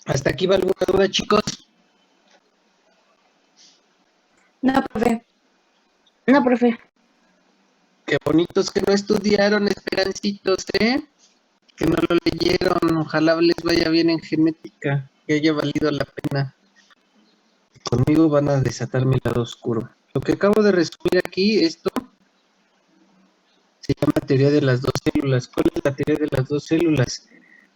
¿Hasta aquí va alguna duda, chicos? No, profe. No, profe. Qué bonitos que no estudiaron, Esperancitos, ¿eh? Que no lo leyeron. Ojalá les vaya bien en genética, que haya valido la pena. Conmigo van a desatar mi lado oscuro. Lo que acabo de resumir aquí, esto se llama teoría de las dos células. ¿Cuál es la teoría de las dos células?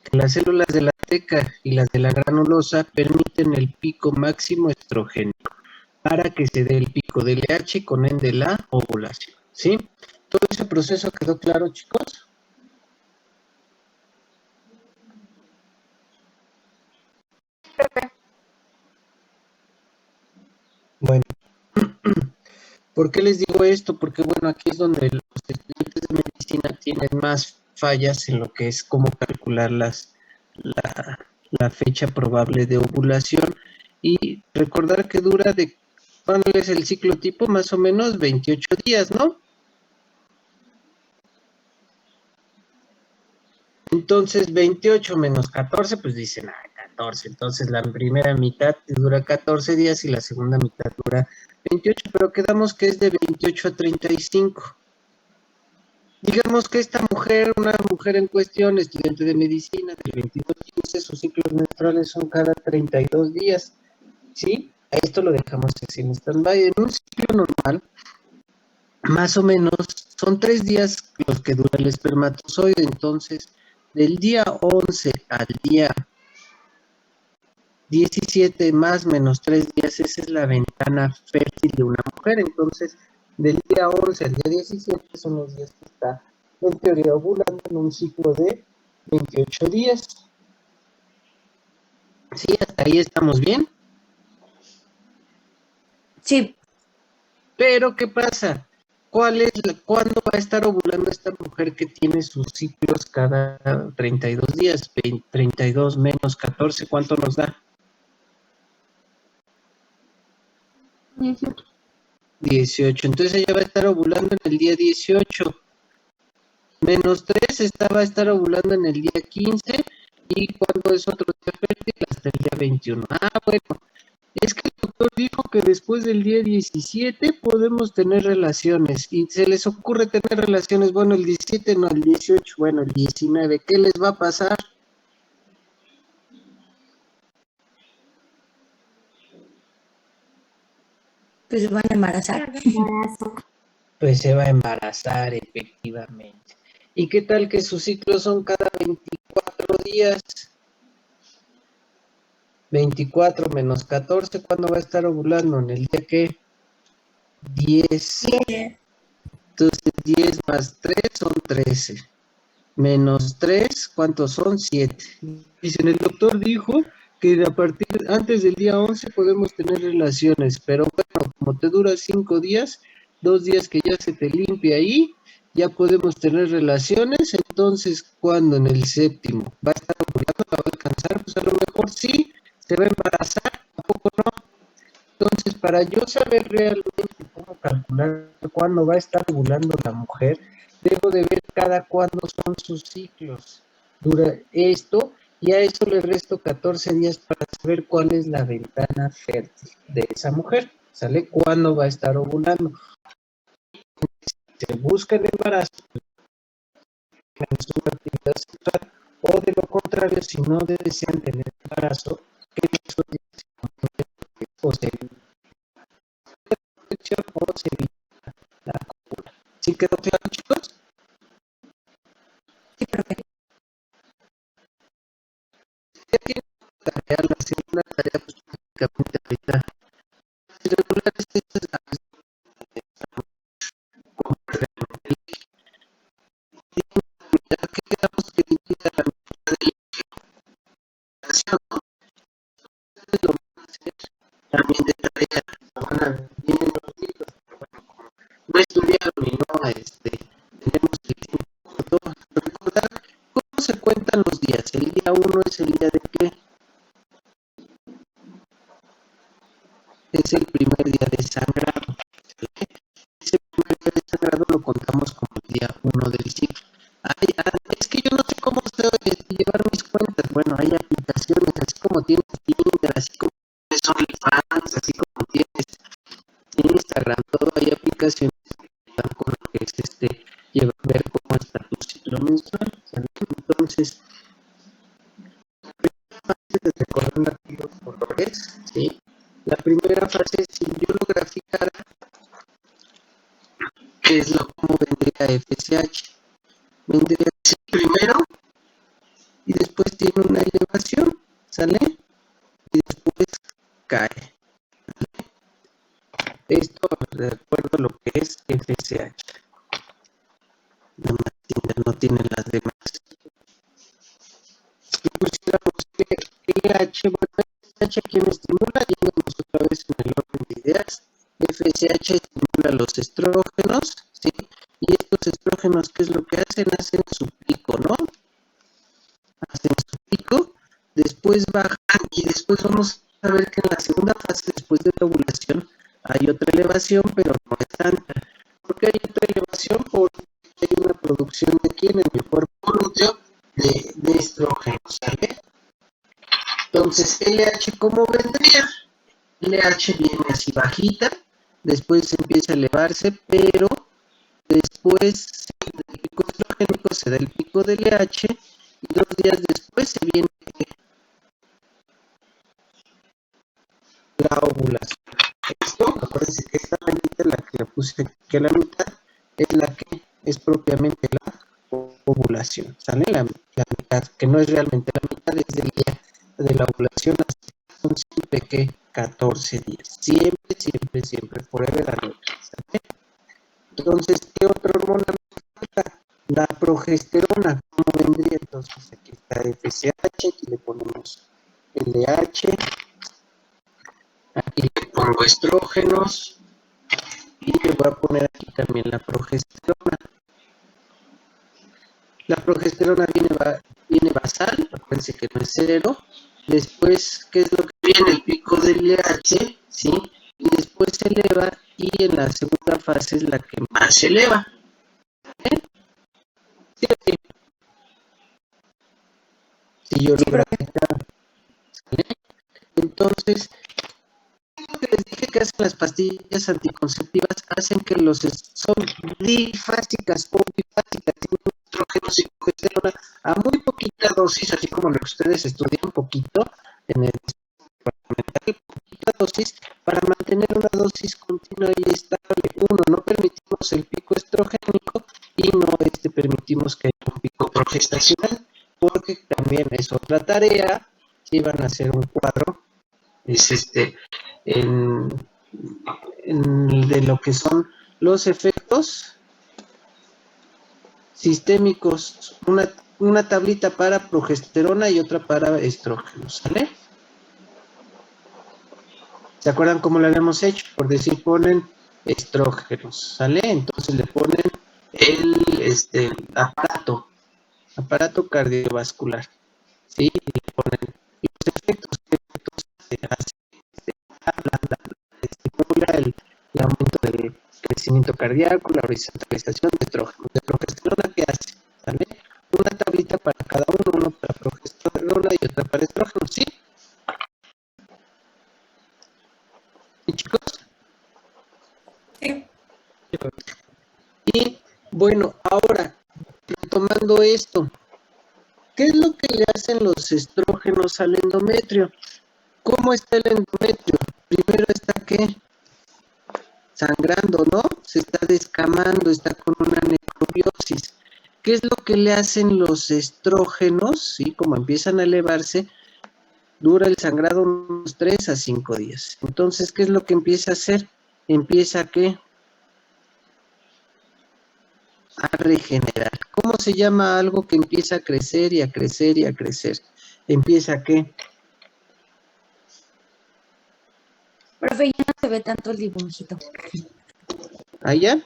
Que las células de la teca y las de la granulosa permiten el pico máximo estrogénico para que se dé el pico del LH con N de la ovulación. ¿Sí? ¿Todo ese proceso quedó claro, chicos? Bueno, ¿por qué les digo esto? Porque bueno, aquí es donde los estudiantes de medicina tienen más fallas en lo que es cómo calcular la fecha probable de ovulación y recordar que dura de, ¿cuál es el ciclo tipo? Más o menos 28 días, ¿no? Entonces 28 menos 14, pues dicen, 14, entonces la primera mitad dura 14 días y la segunda mitad dura 28, pero quedamos que es de 28 a 35. Digamos que esta mujer, una mujer en cuestión, estudiante de medicina, del 22-15, sus ciclos menstruales son cada 32 días, ¿sí? A esto lo dejamos así en stand-by. En un ciclo normal, más o menos, son 3 días los que dura el espermatozoide, entonces, del día 11 al día 17 más menos 3 días, esa es la ventana fértil de una mujer, entonces, del día 11 al día 17 son los días que está en teoría ovulando en un ciclo de 28 días. ¿Sí? ¿Hasta ahí estamos bien? Sí. Pero, ¿qué pasa? ¿Cuándo va a estar ovulando esta mujer que tiene sus ciclos cada 32 días? 32 menos 14, ¿cuánto nos da? 18. 18. Entonces ella va a estar ovulando en el día 18. Menos 3 va a estar ovulando en el día 15. ¿Y cuándo es otro día fértil? Hasta el día 21. Bueno. Es que el doctor dijo que después del día 17 podemos tener relaciones. Y se les ocurre tener relaciones, bueno, el 17 no, el 18, bueno, el 19. ¿Qué les va a pasar? Pues se van a embarazar. Pues se va a embarazar, efectivamente. ¿Y qué tal que sus ciclos son cada 24 días? 24 menos 14, ¿cuándo va a estar ovulando? ¿En el día qué? 10. Entonces 10 más 3 son 13. Menos 3, ¿cuántos son? 7. Dicen, el doctor dijo que antes del día 11 podemos tener relaciones, pero bueno, como te dura 5 días, 2 días que ya se te limpia ahí, ya podemos tener relaciones, entonces, ¿cuándo? En el séptimo. ¿Va a estar ovulando? ¿La va a alcanzar? Pues a lo mejor sí, se va a embarazar, tampoco no. Entonces, para yo saber realmente cómo calcular cuándo va a estar ovulando la mujer, debo de ver cada cuándo son sus ciclos. Dura esto y a eso le resto 14 días para saber cuál es la ventana fértil de esa mujer. ¿Sale? ¿Cuándo va a estar ovulando? Se busca el embarazo en su actividad sexual o de lo contrario, si no desean tener embarazo, que esos días o se o se evita la copula. ¿Sí quedó claro, chicos? Sí, profe. Ya tienen tarea, la segunda tarea, pues prácticamente ahorita. Irregulares, estas que quedamos que limita la mitad de la acción, ¿no? Ustedes lo van a hacer también de tarea, lo van a vienen los libros, pero bueno, como no estudiaron y no, tenemos el tiempo corto, recordar cómo se cuentan los días. El día 1 es el día de qué? Es el primer día de sangrado. Ese primer día de sangrado lo contamos como el día 1 del ciclo. Es que yo no sé cómo llevar mis cuentas. Bueno, hay aplicaciones, así como tienen indicaciones con lo que es ver cómo está tu ciclo menstrual, ¿sale? Entonces, de recordar los colores, ¿sí? La primera fase, si yo lo graficara, que es lo como vendría FSH. Vendría primero y después tiene una elevación, ¿sale? Y después cae. Esto de acuerdo a lo que es FSH. Nada más no tiene las demás. Si pusiéramos LH, bueno, FSH quien estimula, yéndonos otra vez en el orden de ideas. FSH estimula los estrógenos, ¿sí? Y estos estrógenos, ¿qué es lo que hacen? Hacen su pico, ¿no? Hacen su pico, después bajan y después vamos a ver que en la segunda fase, después de la ovulación, hay otra elevación, pero no es tanta. ¿Por qué hay otra elevación? Porque hay una producción de quién en el cuerpo lúteo de estrógenos, ¿sale? Entonces, LH, ¿cómo vendría? LH viene así bajita, después empieza a elevarse, pero después del pico estrogénico se da el pico de LH y 2 días después se viene la ovulación. Esto, acuérdense que esta manita, la que le puse aquí a la mitad, es la que es propiamente la ovulación, ¿sale? La mitad, que no es realmente la mitad, es del día de la ovulación, son siempre que 14 días, siempre, forever and ever, ¿sale? Entonces, ¿qué otra hormona me falta? La progesterona, ¿cómo vendría? Entonces, aquí está FSH, aquí le ponemos LH, aquí le pongo estrógenos y le voy a poner aquí también la progesterona. La progesterona viene basal, acuérdense que no es cero. Después, ¿qué es lo que viene? El pico del LH, ¿sí? Y después se eleva y en la segunda fase es la que más se eleva. ¿Eh? ¿Sí o sí? Si yo lo graficara, ¿sale? Entonces, lo que les dije que hacen las pastillas anticonceptivas hacen que son difásicas o bifásicas, tienen estrógenos y progesterona a muy poquita dosis, así como lo que ustedes estudian un poquito en el poquita dosis para mantener una dosis continua y estable. Uno, no permitimos el pico estrogénico y no permitimos que haya un pico progestacional, porque también es otra tarea. Si van a hacer un cuadro, es de lo que son los efectos sistémicos, una tablita para progesterona y otra para estrógenos, ¿sale? ¿Se acuerdan cómo lo habíamos hecho? Por decir, ponen estrógenos, ¿sale? Entonces le ponen el aparato cardiovascular, ¿sí? Y le ponen los efectos que hace, estimula el aumento del crecimiento cardíaco, la horizontalización de estrógenos. De progesterona, ¿qué hace? ¿Sale? Una tablita para cada uno para progesterona y otra para estrógeno, ¿sí? ¿Sí, chicos? Sí. Y bueno, ahora, retomando esto, ¿qué es lo que le hacen los estrógenos al endometrio? ¿Cómo está el endometrio? Primero está, ¿qué? Sangrando, ¿no? Se está descamando, está con una necrobiosis. ¿Qué es lo que le hacen los estrógenos? ¿Sí? Como empiezan a elevarse, dura el sangrado unos 3 a 5 días. Entonces, ¿qué es lo que empieza a hacer? Empieza, ¿qué? A regenerar. ¿Cómo se llama algo que empieza a crecer y a crecer y a crecer? ¿Empieza a qué? Profe, ya no se ve tanto el dibujito. ¿Allá?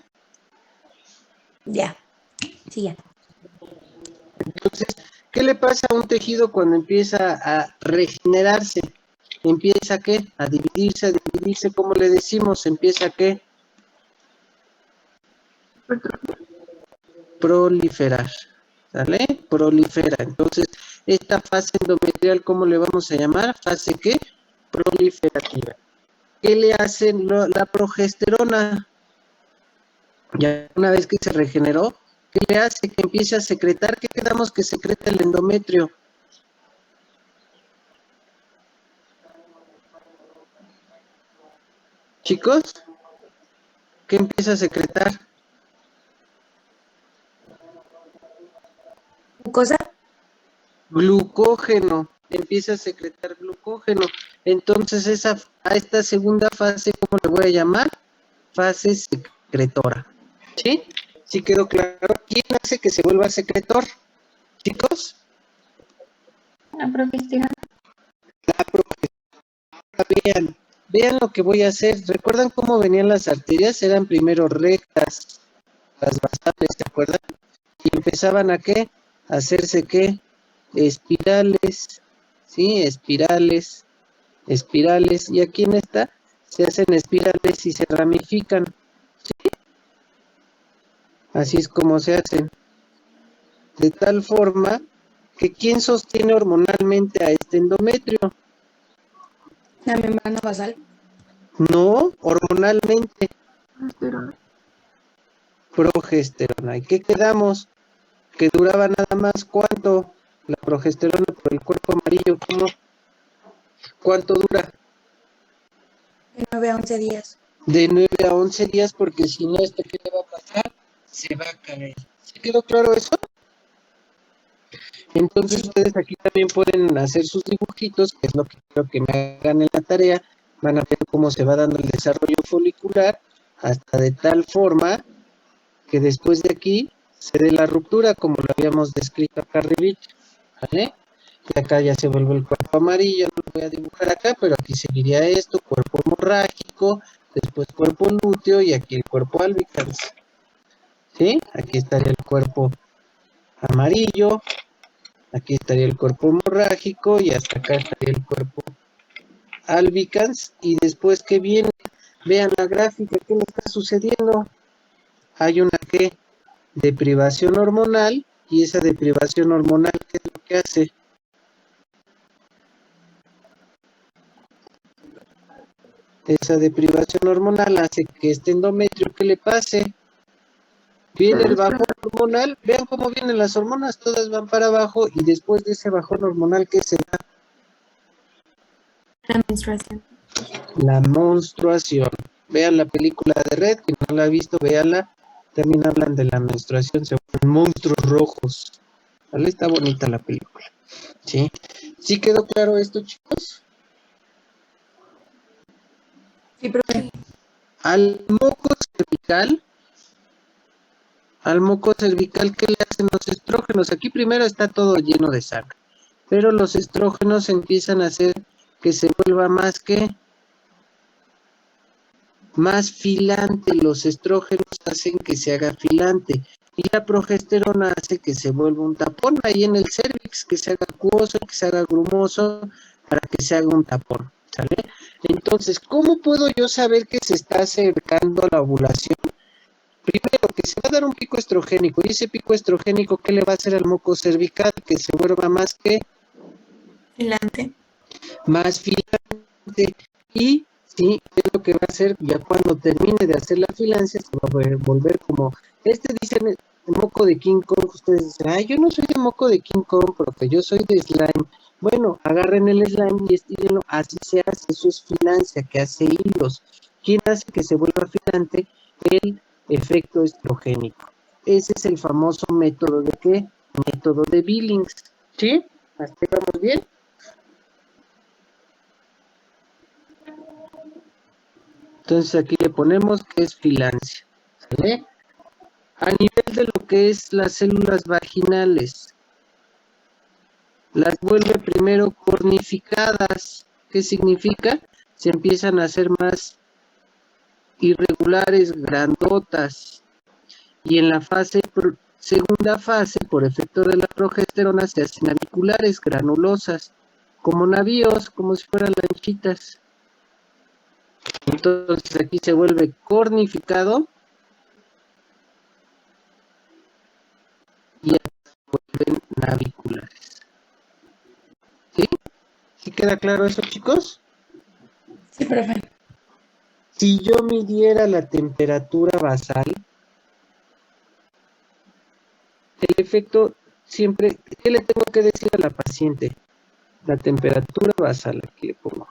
Ya, sí, ya. Entonces, ¿qué le pasa a un tejido cuando empieza a regenerarse? ¿Empieza a qué? A dividirse, ¿cómo le decimos? ¿Empieza a qué? Proliferar, ¿sale? Prolifera. Entonces, esta fase endometrial, ¿cómo le vamos a llamar? ¿Fase qué? Proliferativa. ¿Qué le hacen la progesterona? Ya una vez que se regeneró, ¿qué le hace? Que empiece a secretar. ¿Qué quedamos que secreta el endometrio? Chicos, ¿qué empieza a secretar? ¿Cosa? Glucógeno. Empieza a secretar glucógeno. Entonces a esta segunda fase, ¿cómo le voy a llamar? Fase secretora. ¿Sí? ¿Sí quedó claro? ¿Quién hace que se vuelva secretor? Chicos, La progesterona. vean lo que voy a hacer. ¿Recuerdan cómo venían las arterias? Eran primero rectas, las basales, ¿se acuerdan? Y empezaban a ¿qué? A hacerse ¿qué? Espirales, ¿sí? Espirales, espirales. ¿Y aquí en esta? Se hacen espirales y se ramifican. Así es como se hacen. De tal forma que ¿quién sostiene hormonalmente a este endometrio? La membrana basal. No, hormonalmente, Progesterona. progesterona. ¿Y qué quedamos? Que duraba nada más ¿cuánto? La progesterona por el cuerpo amarillo, ¿cómo? ¿Cuánto dura? De 9 a 11 días. De 9 a 11 días, porque si no, ¿esto qué le va a pasar? Se va a caer. ¿Sí quedó claro eso? Entonces Sí. ustedes aquí también pueden hacer sus dibujitos, que es lo que quiero que me hagan en la tarea. Van a ver cómo se va dando el desarrollo folicular, hasta de tal forma que después de aquí se dé la ruptura, como lo habíamos descrito acá arriba, ¿vale? Y acá ya se vuelve el cuerpo amarillo, no lo voy a dibujar acá, pero aquí seguiría esto, cuerpo hemorrágico, después cuerpo lúteo y aquí el cuerpo albicans, ¿sí? Aquí estaría el cuerpo amarillo, aquí estaría el cuerpo hemorrágico y hasta acá estaría el cuerpo albicans. Y después que viene, vean la gráfica, ¿qué le está sucediendo? Hay una que deprivación hormonal, y esa deprivación hormonal, ¿qué es lo que hace? Esa deprivación hormonal hace que este endometrio, ¿qué le pase? Viene el bajón hormonal, vean cómo vienen las hormonas, todas van para abajo, y después de ese bajón hormonal, ¿qué se da? La menstruación. La menstruación. Vean la película de Red, que no la ha visto, véanla. También hablan de la menstruación, se vuelven monstruos rojos. ¿Vale? Está bonita la película. ¿Sí? ¿Sí quedó claro esto, chicos? Sí, profe. Al moco cervical, ¿qué le hacen los estrógenos? Aquí primero está todo lleno de sangre, pero los estrógenos empiezan a hacer que se vuelva más filante. Los estrógenos hacen que se haga filante y la progesterona hace que se vuelva un tapón ahí en el cérvix, que se haga acuoso, que se haga grumoso, para que se haga un tapón, ¿sale? Entonces, ¿cómo puedo yo saber que se está acercando la ovulación? Primero, que se va a dar un pico estrogénico, y ese pico estrogénico, ¿qué le va a hacer al moco cervical? Que se vuelva Filante. más filante. Y sí, es lo que va a hacer ya cuando termine de hacer la filancia, se va a volver como, dicen, el moco de King Kong. Ustedes dicen, ay, yo no soy de moco de King Kong, profe, yo soy de slime. Bueno, agarren el slime y estírenlo, así se hace, eso es filancia, que hace hilos. ¿Quién hace que se vuelva filante? El efecto estrogénico. Ese es el famoso método de ¿qué? Método de Billings. ¿Sí? ¿Hasta ahí vamos bien? Entonces aquí le ponemos que es filancia, ¿sale? A nivel de lo que es las células vaginales, las vuelve primero cornificadas. ¿Qué significa? Se empiezan a hacer más irregulares, grandotas. Y en la segunda fase, por efecto de la progesterona, se hacen aviculares, granulosas, como navíos, como si fueran lanchitas. Entonces aquí se vuelve cornificado y vuelven naviculares. ¿Sí? ¿Sí queda claro eso, chicos? Sí, profe. Si yo midiera la temperatura basal, el efecto siempre, ¿qué le tengo que decir a la paciente? La temperatura basal, aquí le pongo.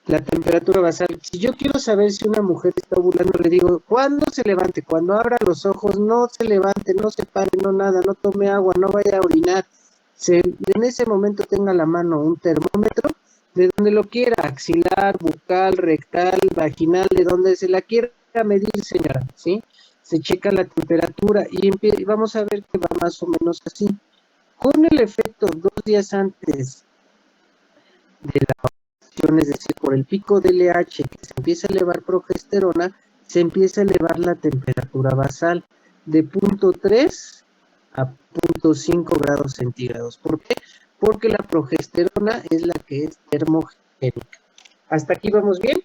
La temperatura basal. Si yo quiero saber si una mujer está ovulando, le digo, ¿cuándo se levante? Cuando abra los ojos, no se levante, no se pare, no nada, no tome agua, no vaya a orinar. En ese momento tenga a la mano un termómetro, de donde lo quiera, axilar, bucal, rectal, vaginal, de donde se la quiera medir, señora, ¿sí? Se checa la temperatura y vamos a ver que va más o menos así. Con el efecto 2 días antes de la ovulación, es decir, por el pico de LH que se empieza a elevar progesterona, se empieza a elevar la temperatura basal de 0.3 a 0.5 grados centígrados. ¿Por qué? Porque la progesterona es la que es termogénica. ¿Hasta aquí vamos bien?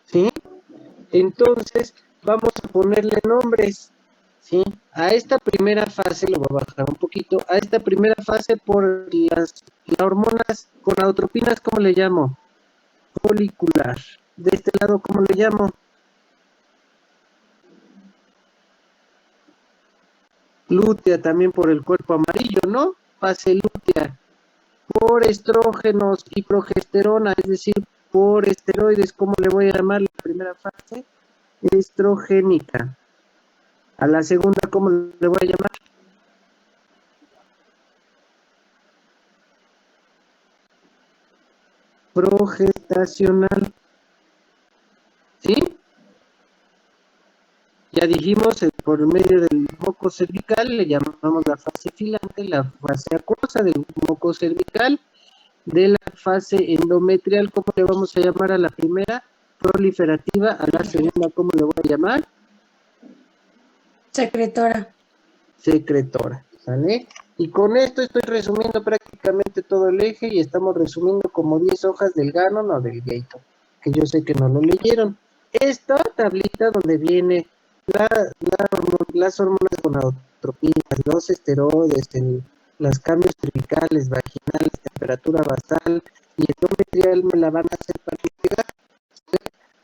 ¿Sí? Entonces, vamos a ponerle nombres. ¿Sí? A esta primera fase, lo voy a bajar un poquito, a esta primera fase por las hormonas gonadotropinas, ¿cómo le llamo? Folicular. De este lado, ¿cómo le llamo? Lútea, también por el cuerpo amarillo, ¿no? Fase lútea. Por estrógenos y progesterona, es decir, por esteroides, ¿cómo le voy a llamar la primera fase? Estrogénica. A la segunda, ¿cómo le voy a llamar? Progestacional. ¿Sí? Ya dijimos, por medio del moco cervical, le llamamos la fase filante, la fase acuosa del moco cervical, de la fase endometrial, ¿cómo le vamos a llamar a la primera? Proliferativa, a la segunda, ¿cómo le voy a llamar? Secretora. Secretora, ¿sale? Y con esto estoy resumiendo prácticamente todo el eje y estamos resumiendo como 10 hojas del Gannon o del Gator, que yo sé que no lo leyeron. Esta tablita donde viene las hormonas gonadotropinas, los esteroides, los cambios cervicales, vaginales, temperatura basal y endometrial me la van a hacer para llegar.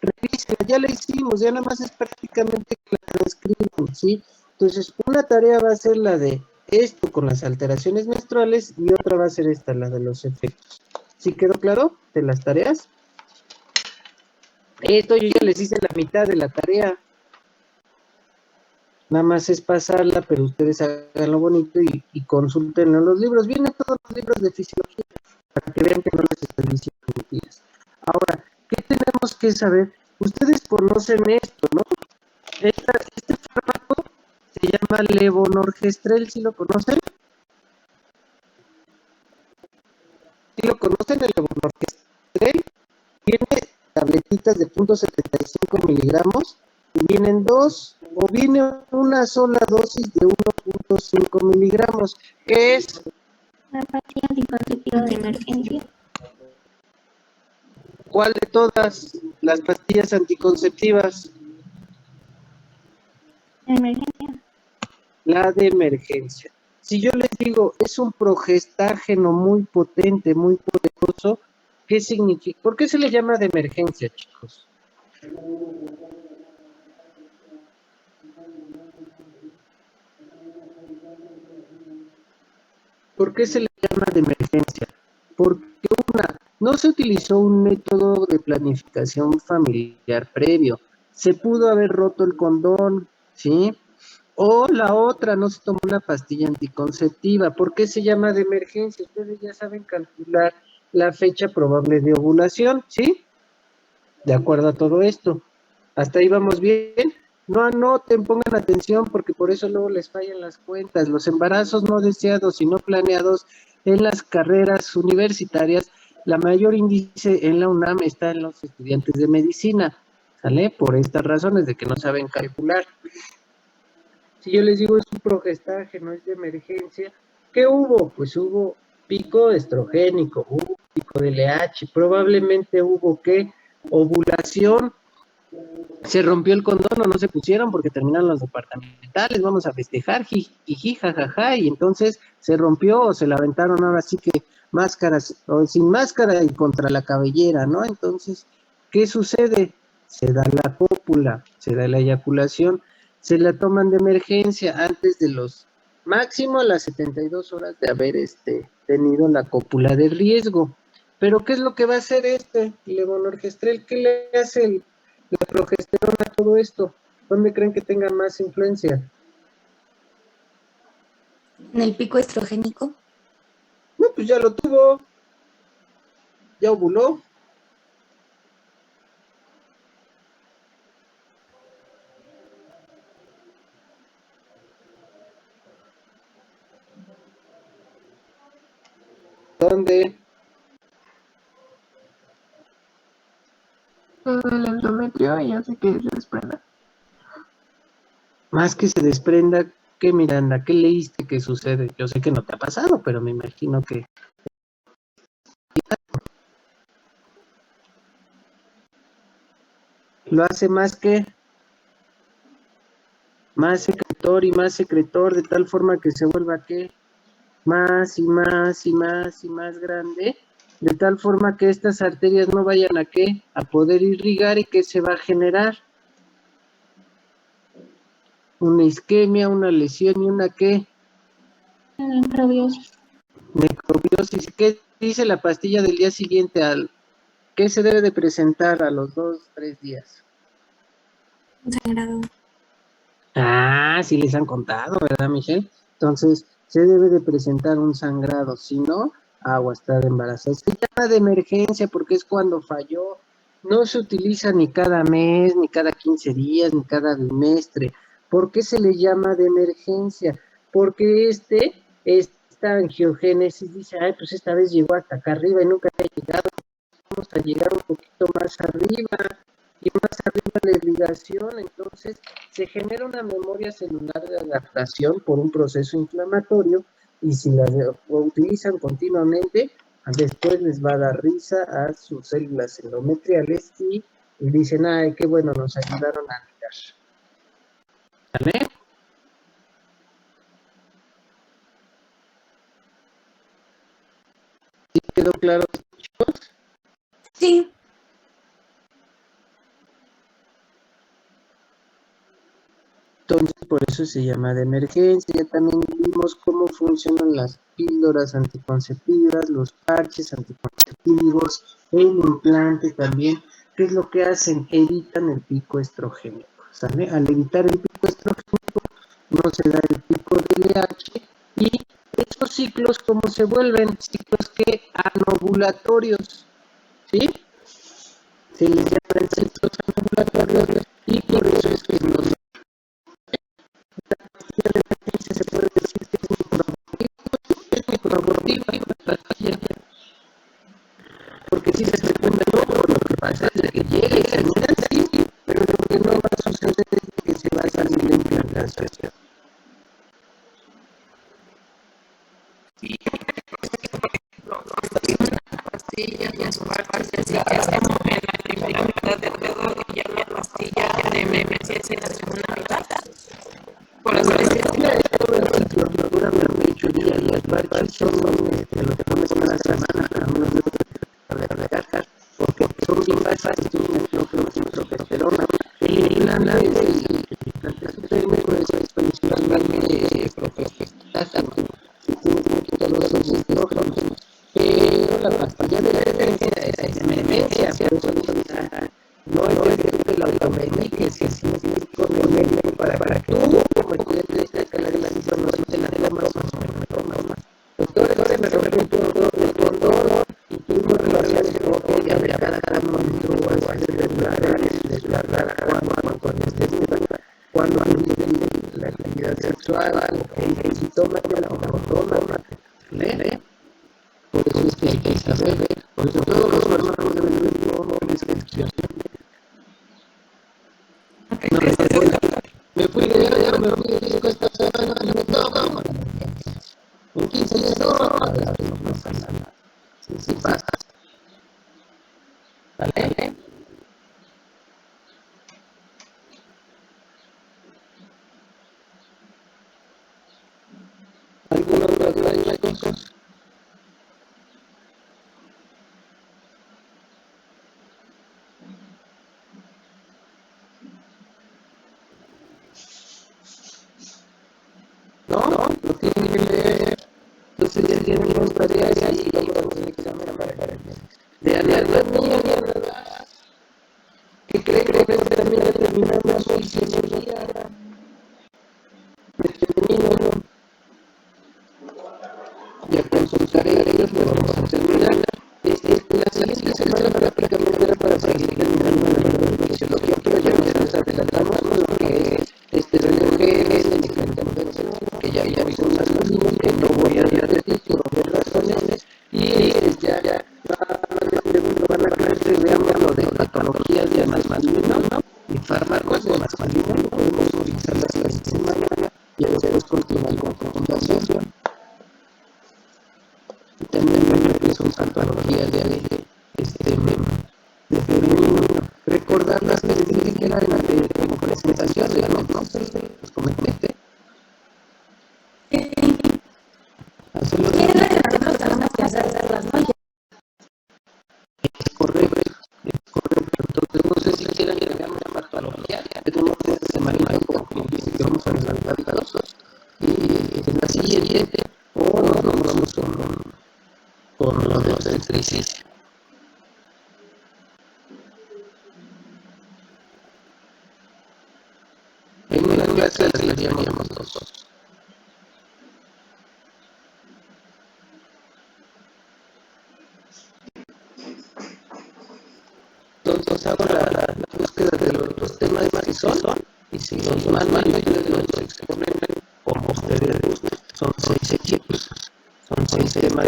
Revísela, ya la hicimos, ya nada más es prácticamente que la transcriban, ¿sí? Entonces, una tarea va a ser la de esto con las alteraciones menstruales y otra va a ser esta, la de los efectos. ¿Sí quedó claro de las tareas? Esto yo ya les hice la mitad de la tarea. Nada más es pasarla, pero ustedes háganlo bonito y consulten en los libros. Vienen todos los libros de fisiología para que vean que no les estoy diciendo mentiras. Ahora, ¿qué tenemos que saber? Ustedes conocen esto, ¿no? Este fármaco se llama levonorgestrel, ¿sí lo conocen? ¿Sí lo conocen el levonorgestrel? Tiene tabletitas de 0.75 miligramos, y vienen dos, o viene una sola dosis de 1.5 miligramos, que es La pastilla anticonceptiva de emergencia. ¿cuál de todas las pastillas anticonceptivas? De emergencia. La de emergencia. Si yo les digo, es un progestágeno muy potente, muy poderoso, ¿qué significa? ¿Por qué se le llama de emergencia, chicos? ¿Por qué se le llama de emergencia? Porque no se utilizó un método de planificación familiar previo. Se pudo haber roto el condón, ¿sí? O la otra, no se tomó una pastilla anticonceptiva. ¿Por qué se llama de emergencia? Ustedes ya saben calcular la fecha probable de ovulación, ¿sí? De acuerdo a todo esto. ¿Hasta ahí vamos bien? No anoten, pongan atención, porque por eso luego les fallan las cuentas. Los embarazos no deseados y no planeados en las carreras universitarias, la mayor índice en la UNAM está en los estudiantes de medicina, ¿sale? Por estas razones de que no saben calcular. Si yo les digo es un progestágeno, es de emergencia, ¿qué hubo? Pues hubo pico estrogénico, hubo pico de LH, probablemente hubo ¿qué? Ovulación. Se rompió el condón o no se pusieron porque terminaron los departamentales, vamos a festejar, jiji, jajaja, y entonces se rompió o se la aventaron ahora sí que máscaras, o sin máscara y contra la cabellera, ¿no? Entonces, ¿qué sucede? Se da la cópula, se da la eyaculación. se la toman de emergencia antes de los máximo a las 72 horas de haber tenido la cópula de riesgo. Pero ¿qué es lo que va a hacer levonorgestrel? ¿Qué le hace la progesterona a todo esto? ¿Dónde creen que tenga más influencia? En el pico estrogénico. No, pues ya lo tuvo, ya ovuló. ¿Dónde? El endometrio y hace que se desprenda. Más que se desprenda, ¿qué, Miranda? ¿Qué leíste que sucede? Yo sé que no te ha pasado, pero me imagino que lo hace más secretor, de tal forma que se vuelva que más y más y más y más grande, de tal forma que estas arterias no vayan a poder irrigar y que se va a generar una isquemia, una lesión y una Necrobiosis. necrobiosis. ¿Qué dice la pastilla del día siguiente? ¿Qué se debe de presentar a los 2, 3 días? Sangrado. Sí les han contado, ¿verdad, Michelle? Entonces, se debe de presentar un sangrado, si no, agua está embarazada. Se llama de emergencia porque es cuando falló. No se utiliza ni cada mes, ni cada 15 días, ni cada bimestre. ¿Por qué se le llama de emergencia? Porque esta angiogénesis dice, ay, pues esta vez llegó hasta acá arriba y nunca ha llegado, vamos a llegar un poquito más arriba y más arriba la irrigación, entonces se genera una memoria celular de adaptación por un proceso inflamatorio y si la utilizan continuamente, después les va a dar risa a sus células endometriales y dicen, ay, qué bueno, nos ayudaron a ligar. ¿Vale? ¿Sí quedó claro? Sí. Entonces, por eso se llama de emergencia. Ya también vimos cómo funcionan las píldoras anticonceptivas, los parches anticonceptivos, el implante también. ¿Qué es lo que hacen? Evitan el pico estrogénico, ¿sale? Al evitar el pico estrogénico, no se da el pico de LH y estos ciclos, ¿cómo se vuelven? Ciclos que anovulatorios, ¿sí? Se les llaman ciclos anovulatorios y por eso es que los se puede decir que es microabortiva, porque si se secunda no, pero lo que pasa es que llega y se anida, sí, pero lo que no va a suceder es que se va a salir la implantación. Pastilla con su parche, así que es como en la primera mitad del dedo y ya la pastilla de emergencia en la segunda mitad. Por así decirlo. Todo el ciclo no dura más de 8 días, las parches son lo que pones cada semana, pero no es de cajas, porque son bien bajas, tienen el progesterona, el implante subdérmico es principalmente progesterona, si tienes muchos dosis de estrógenos, pero la pastilla de emergencia es emergencia, por eso no es que la automediques, sino que es con el médico para que tú, como entiendes, que la decisión no se la tomas o no me tomas. Doctor, me repito, el condón y tuvimos relaciones con ella, de cada momento o a hacer desblardar cuando estés cuando la actividad sexual, y si toma ya o no toma, ¿eh? Por eso es que hay que saber, por eso todos los hermanos deben ver cómo prescripción. No, me fui de allá, me fui de esta semana, no me tomo. En 15 días no pasa nada. Sí pasa. ¿Vale? ¿Alguna otra duda, chicos? No tienen que leer. Entonces ya tienen las tareas ahí y vamos al examen para que vean la mía, nada. ¿Qué creen que también ya terminamos hoy? Si es el día, me termino, ya con sus tareas, pues vamos a terminar. La siguiente semana prácticamente era para seguir terminando la fisiología, pero ya nos adelantamos con lo que es relojero, técnica de intervención, que ya vimos más o menos, que no voy a repetir por obvias razones, y ya van a clase, veamos lo de patologías de masculino, y fármacos de masculino, lo podemos utilizar la siguiente semana, y después continuar con fundación. También lo que son patologías de femenino. Recordar las que les dije que eran como presentación, digamos, ¿no? Los comenté. Hacerlo de Es la que nosotros tenemos que hacerlas, ¿no? es correcto. Entonces, no sé si quieran que hagamos la patología. Tenemos esta semanita como dice que vamos a adelantar todos. Y en la siguiente, o nos vamos con lo de obstetricia. En una clase la teníamos nosotros. Entonces hago la búsqueda de los temas que son, y si los mandan, yo los exponen como ustedes gusten. Son 6 equipos, son 6 temas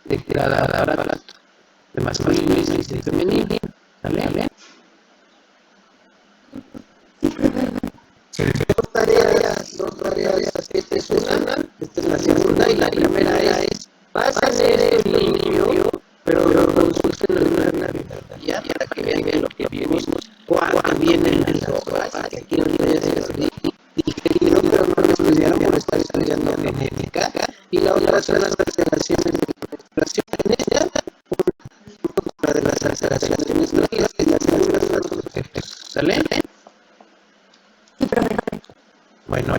de cada aparato, de masculino y de femenino. ¿Sale? Dos tareas, esta es una, esta es la segunda, y la primera es, pasen esto limpio, pero consulten en una bibliografía para que vean lo que vimos, cuando vienen las hojas, que aquí no les digerido, pero no lo estudiaron por estar estudiando genética, y la otra son las alteraciones de respiración en esta, una de las alteraciones lógicas que las células son los efectos. ¿Sale? Sí, profe. Bueno,